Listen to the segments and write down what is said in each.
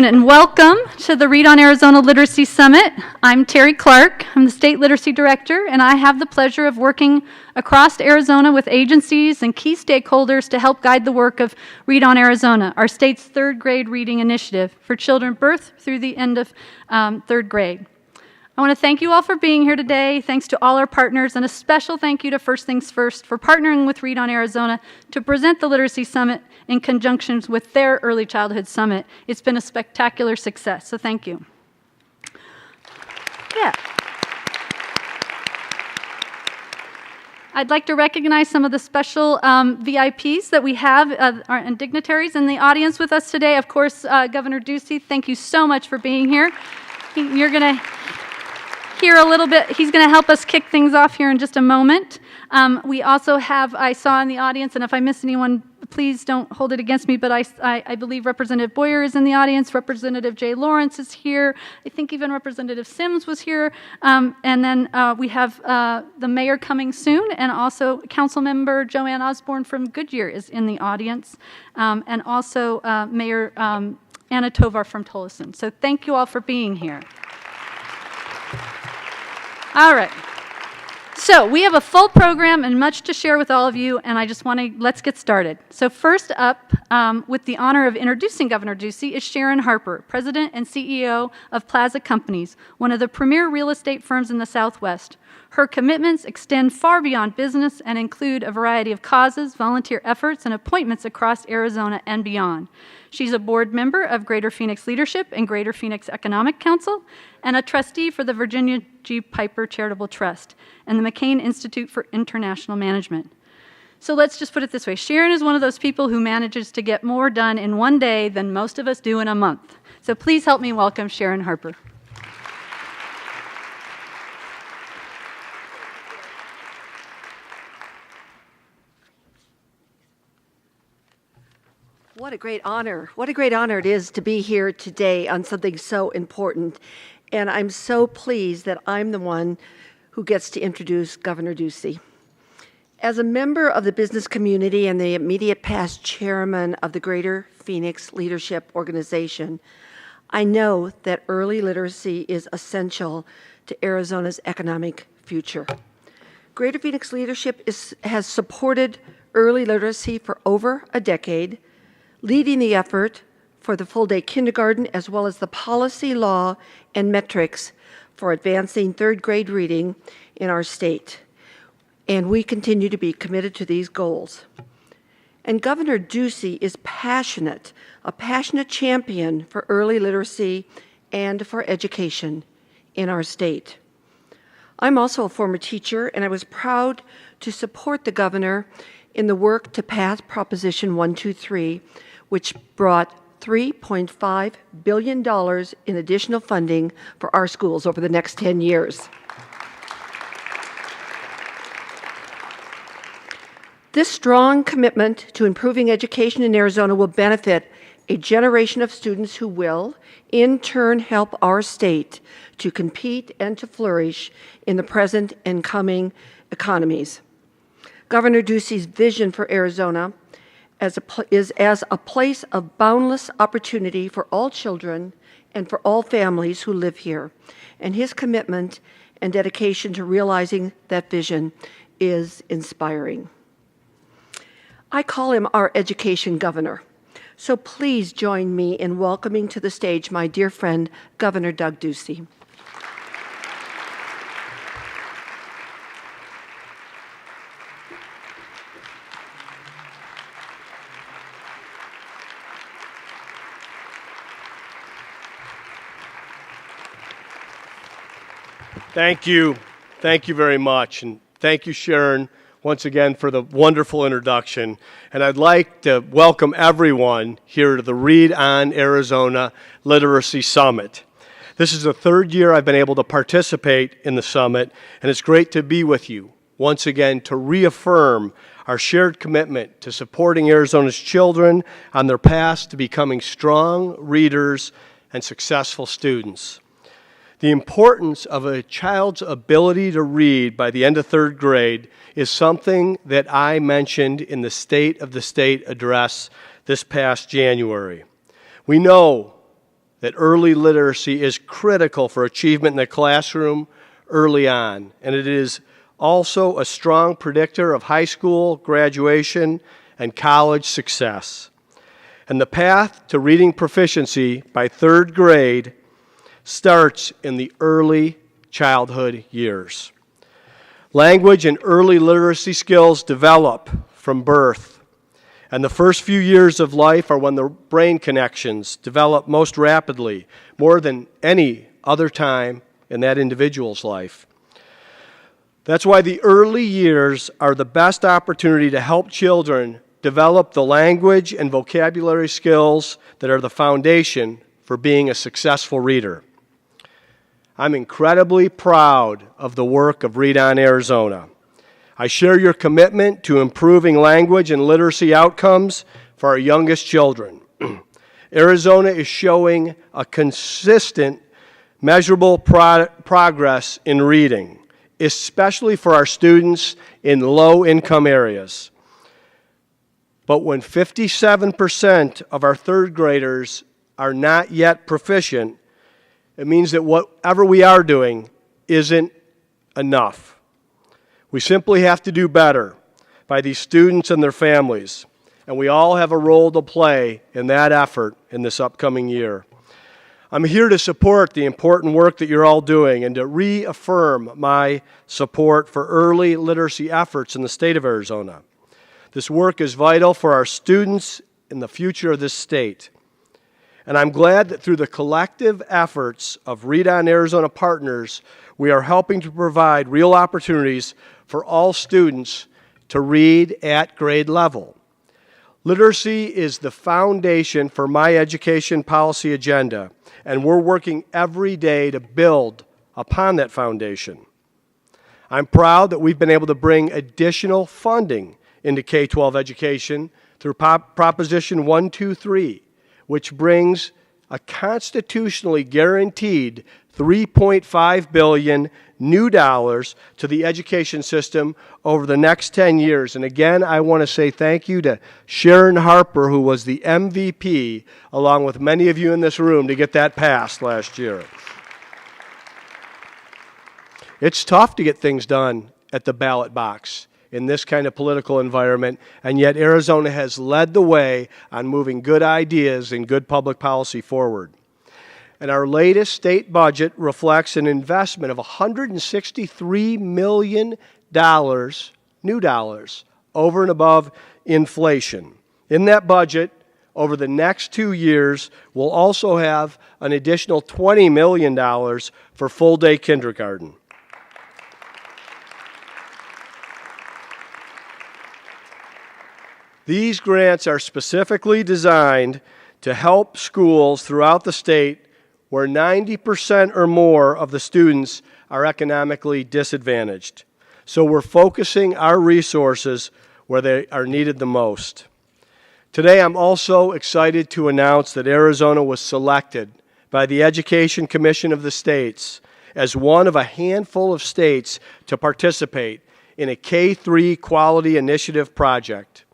afternoon and welcome to the Read on Arizona Literacy Summit. I'm Terry Clark. I'm the State Literacy Director, and I have the pleasure of working across Arizona with agencies and key stakeholders to help guide the work of Read on Arizona, our state's third grade reading initiative for children birth through the end of third grade. I want to thank you all for being here today. Thanks to all our partners, and a special thank you to First Things First for partnering with Read on Arizona to present the Literacy Summit in conjunction with their Early Childhood Summit. It's been a spectacular success, so thank you. Yeah. I'd like to recognize some of the special VIPs that we have and dignitaries in the audience with us today. Of course, Governor Ducey, thank you so much for being here. You're going to hear a little bit. He's going to help us kick things off here in just a moment. We also have, I saw in the audience, and if I miss anyone, please don't hold it against me, but I believe Representative Boyer is in the audience, Representative Jay Lawrence is here, I think even Representative Sims was here, and then we have the mayor coming soon, and also Councilmember Joanne Osborne from Goodyear is in the audience, and also Mayor Anna Tovar from Tolleson. So thank you all for being here. All right. So we have a full program and much to share with all of you, and I just want to, let's get started. So first up, with the honor of introducing Governor Ducey, is Sharon Harper, President and CEO of Plaza Companies, one of the premier real estate firms in the Southwest. Her commitments extend far beyond business and include a variety of causes, volunteer efforts, and appointments across Arizona and beyond. She's a board member of Greater Phoenix Leadership and Greater Phoenix Economic Council, and a trustee for the Virginia G. Piper Charitable Trust and the McCain Institute for International Management. So let's just put it this way. Sharon is one of those people who manages to get more done in one day than most of us do in a month. So please help me welcome Sharon Harper. What a great honor. What a great honor it is to be here today on something so important. And I'm so pleased that I'm the one who gets to introduce Governor Ducey. As a member of the business community and the immediate past chairman of the Greater Phoenix Leadership Organization, I know that early literacy is essential to Arizona's economic future. Greater Phoenix Leadership has supported early literacy for over a decade, leading the effort for the full-day kindergarten as well as the policy, law, and metrics for advancing third grade reading in our state. And we continue to be committed to these goals. And Governor Ducey is a passionate champion for early literacy and for education in our state. I'm also a former teacher, and I was proud to support the governor in the work to pass Proposition 123, which brought $3.5 billion in additional funding for our schools over the next 10 years. This strong commitment to improving education in Arizona will benefit a generation of students who will, in turn, help our state to compete and to flourish in the present and coming economies. Governor Ducey's vision for Arizona is as a place of boundless opportunity for all children and for all families who live here. And his commitment and dedication to realizing that vision is inspiring. I call him our education governor. So please join me in welcoming to the stage my dear friend, Governor Doug Ducey. Thank you. Thank you very much. And thank you, Sharon, once again for the wonderful introduction. And I'd like to welcome everyone here to the Read on Arizona Literacy Summit. This is the third year I've been able to participate in the summit, and it's great to be with you once again to reaffirm our shared commitment to supporting Arizona's children on their path to becoming strong readers and successful students. The importance of a child's ability to read by the end of third grade is something that I mentioned in the State of the State address this past January. We know that early literacy is critical for achievement in the classroom early on, and it is also a strong predictor of high school graduation and college success. And the path to reading proficiency by third grade starts in the early childhood years. Language and early literacy skills develop from birth, and the first few years of life are when the brain connections develop most rapidly, more than any other time in that individual's life. That's why the early years are the best opportunity to help children develop the language and vocabulary skills that are the foundation for being a successful reader. I'm incredibly proud of the work of Read On Arizona. I share your commitment to improving language and literacy outcomes for our youngest children. Arizona is showing a consistent, measurable progress in reading, especially for our students in low-income areas. But when 57% of our third graders are not yet proficient, it means that whatever we are doing isn't enough. We simply have to do better by these students and their families, and we all have a role to play in that effort in this upcoming year. I'm here to support the important work that you're all doing and to reaffirm my support for early literacy efforts in the state of Arizona. This work is vital for our students in the future of this state. And I'm glad that through the collective efforts of Read On Arizona partners, we are helping to provide real opportunities for all students to read at grade level. Literacy is the foundation for my education policy agenda, and we're working every day to build upon that foundation. I'm proud that we've been able to bring additional funding into K-12 education through Proposition 123, which brings a constitutionally guaranteed $3.5 billion new dollars to the education system over the next 10 years. And again, I want to say thank you to Sharon Harper, who was the MVP, along with many of you in this room, to get that passed last year. It's tough to get things done at the ballot box in this kind of political environment, and yet Arizona has led the way on moving good ideas and good public policy forward. And our latest state budget reflects an investment of $163 million, new dollars, over and above inflation. In that budget, over the next 2 years, we'll also have an additional $20 million for full-day kindergarten. These grants are specifically designed to help schools throughout the state where 90% or more of the students are economically disadvantaged. So we're focusing our resources where they are needed the most. Today, I'm also excited to announce that Arizona was selected by the Education Commission of the states as one of a handful of states to participate in a K-3 Quality Initiative project.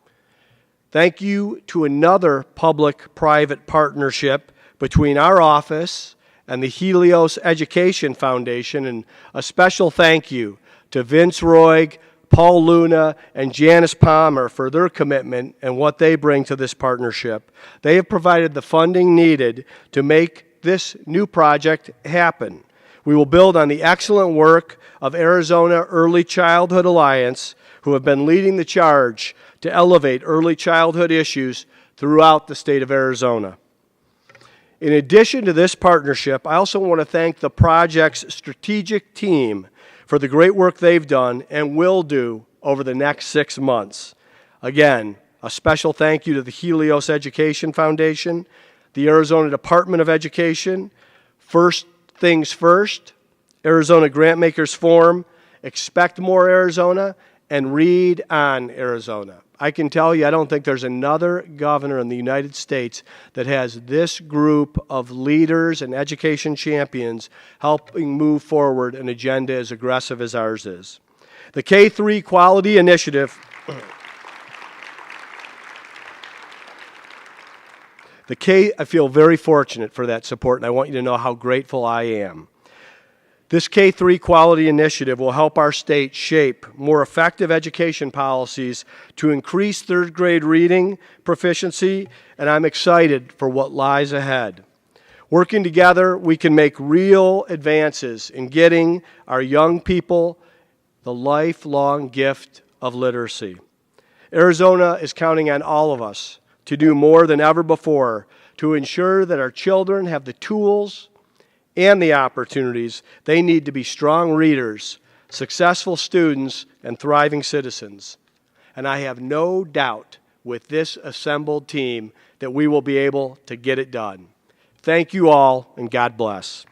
Thank you to another public-private partnership between our office and the Helios Education Foundation, and a special thank you to Vince Roig, Paul Luna, and Janice Palmer for their commitment and what they bring to this partnership. They have provided the funding needed to make this new project happen. We will build on the excellent work of Arizona Early Childhood Alliance, who have been leading the charge to elevate early childhood issues throughout the state of Arizona. In addition to this partnership, I also want to thank the project's strategic team for the great work they've done and will do over the next 6 months. Again, a special thank you to the Helios Education Foundation, the Arizona Department of Education, First Things First, Arizona Grantmakers Forum, Expect More Arizona, and Read On Arizona. I can tell you, I don't think there's another governor in the United States that has this group of leaders and education champions helping move forward an agenda as aggressive as ours is. The K-3 Quality Initiative I feel very fortunate for that support, and I want you to know how grateful I am. This K-3 quality initiative will help our state shape more effective education policies to increase third grade reading proficiency, and I'm excited for what lies ahead. Working together, we can make real advances in getting our young people the lifelong gift of literacy. Arizona is counting on all of us to do more than ever before to ensure that our children have the tools and the opportunities they need to be strong readers, successful students, and thriving citizens. And I have no doubt with this assembled team that we will be able to get it done. Thank you all, and God bless.